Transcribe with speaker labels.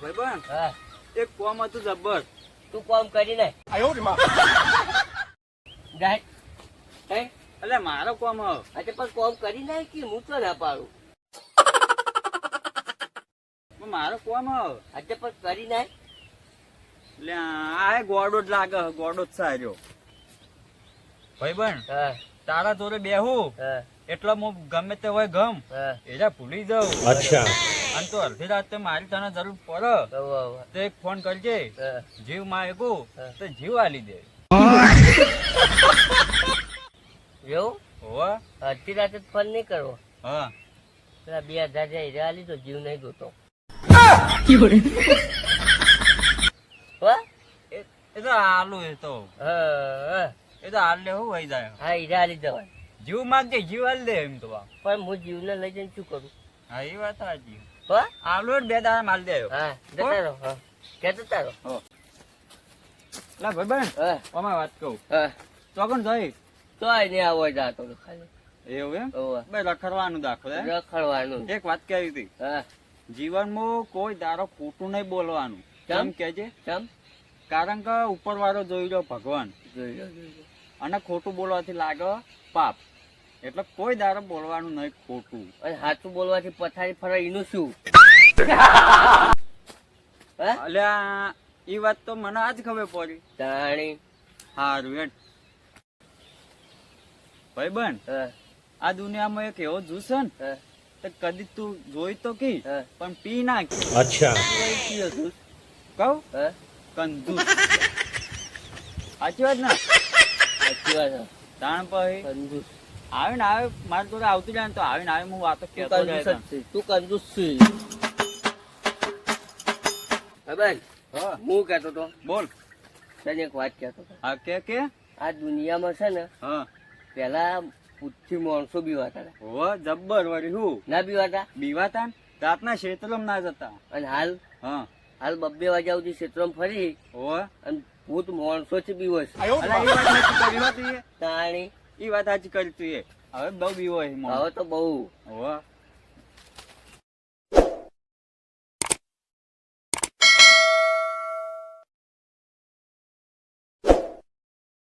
Speaker 1: ભાઈબંધ
Speaker 2: હા
Speaker 1: એક કોમ હતું જબ્બર.
Speaker 2: તું કોમ કરી નાખ જાય
Speaker 1: એટલે મારો કોમ હ.
Speaker 2: આજે પણ કોમ કરી નાખ કે હું તો ના પાડું.
Speaker 1: મારો કોમ હ.
Speaker 2: આજે પણ કરી નાખ.
Speaker 1: એટલે આ ગોડો જ લાગે ગોડો જ સાર્યો ભાઈબંધ.
Speaker 2: હા
Speaker 1: તારા જોડે બેહું
Speaker 2: હા
Speaker 1: એટલે હું ગમે તે હોય ગમ
Speaker 2: હા
Speaker 1: એરા ભૂલી જાઉં.
Speaker 3: અચ્છા
Speaker 1: અને તો અડધી રાતે મારી તને જરૂર પડે તો એક ફોન કરજે. જીવ માંગું તો જીવ આલી દે.
Speaker 2: એવું
Speaker 1: હોવે.
Speaker 2: અડધી રાતે ફોન નહીં કરવો.
Speaker 1: હા
Speaker 2: પેલા 2000 જાય હીરા આલી તો જીવ નહીં જોતો.
Speaker 1: એ તો આલુ એ તો
Speaker 2: હા
Speaker 1: હાલ લેવું હોય જાય.
Speaker 2: હા હીરા આલી જવાય
Speaker 1: જીવ માંગજે જીવ આલી દે એમ તો.
Speaker 2: પણ હું જીવને લઈ જઈને શું કરું.
Speaker 1: હા એ વાત સાચી.
Speaker 2: હો
Speaker 1: આલુ જ 2 દાડા માલ દે.
Speaker 2: હા જતા રહો. હા ક્યાં જતા રહો.
Speaker 1: લા ભાઈબંધ
Speaker 2: હા
Speaker 1: અમાર વાત કહું
Speaker 2: હા
Speaker 1: ચોકન જઈ
Speaker 2: તો નહીં આવો જાતો ખાલી
Speaker 1: એવું એમ
Speaker 2: હોવે.
Speaker 1: બે રખડવાનું દાખલ હે?
Speaker 2: રખડવાનું.
Speaker 1: એક વાત કહેવી હતી.
Speaker 2: હા
Speaker 1: જીવનમાં કોઈ દારો ખોટું નહીં બોલવાનું.
Speaker 2: કેમ?
Speaker 1: કેમ કેજે?
Speaker 2: કેમ
Speaker 1: કારણ કે ઉપર વાળો જોઈ લો ભગવાન
Speaker 2: જોઈ લો
Speaker 1: અને ખોટું બોલવાથી લાગે પાપ. એટલે કોઈ દારો બોલવાનું નહીં ખોટું.
Speaker 2: અને સાચું બોલવાથી પથારી ફરે એનું શું. હે
Speaker 1: અલ્યા ઈ વાત તો મને આજ ખબર પડી.
Speaker 2: જાણી.
Speaker 1: હારું હેડ. ભાઈબંધ
Speaker 2: હા
Speaker 1: આ દુનિયામાં એક એવો જ્યુસ છે ને
Speaker 2: હા
Speaker 1: તો કદી તું જોઈ તો કી
Speaker 2: હા
Speaker 1: પણ પી નાખી.
Speaker 3: અચ્છા
Speaker 2: કઈ કીધું તું?
Speaker 1: કહું
Speaker 2: હા
Speaker 1: કંજૂસ. સાચી વાત ને?
Speaker 2: સાચી વાત છે.
Speaker 1: તાણ પછી
Speaker 2: કંજૂસ.
Speaker 1: આવે ને આવે મારી જોડે આવતું જાય ને તો આવે ને આવે હું વાતો
Speaker 2: તું
Speaker 1: કહેતો
Speaker 2: કંજૂસ
Speaker 1: જાય
Speaker 2: જ છે. તું કંજૂસ છે. હા બેન
Speaker 1: હા
Speaker 2: હું કહેતો તો
Speaker 1: બોલ.
Speaker 2: તને એક વાત કહેતો હતો.
Speaker 1: હા કે
Speaker 2: આ દુનિયામાં છે ને
Speaker 1: હા
Speaker 2: પેલા બુદ્ધિ માણસો બીવાતા હતા.
Speaker 1: હો જબ્બર વળી હું
Speaker 2: ના બીવાતા.
Speaker 1: બીવાતા ને રાતના ક્ષેત્રમાં ના જતા.
Speaker 2: અને હાલ
Speaker 1: હા
Speaker 2: હાલ 2 વાગ્યા સુધી ક્ષેત્રમાં ફરી
Speaker 1: હો
Speaker 2: અને ભૂત માણસો થી બીવસ.
Speaker 1: અલા ઈ વાત સાચી કરી હો તું એ.
Speaker 2: તાણી
Speaker 1: ઈ વાત સાચી કરી તું એ. હવે બહુ બીવો હે મોણ.
Speaker 2: હવે તો બહુ
Speaker 1: હો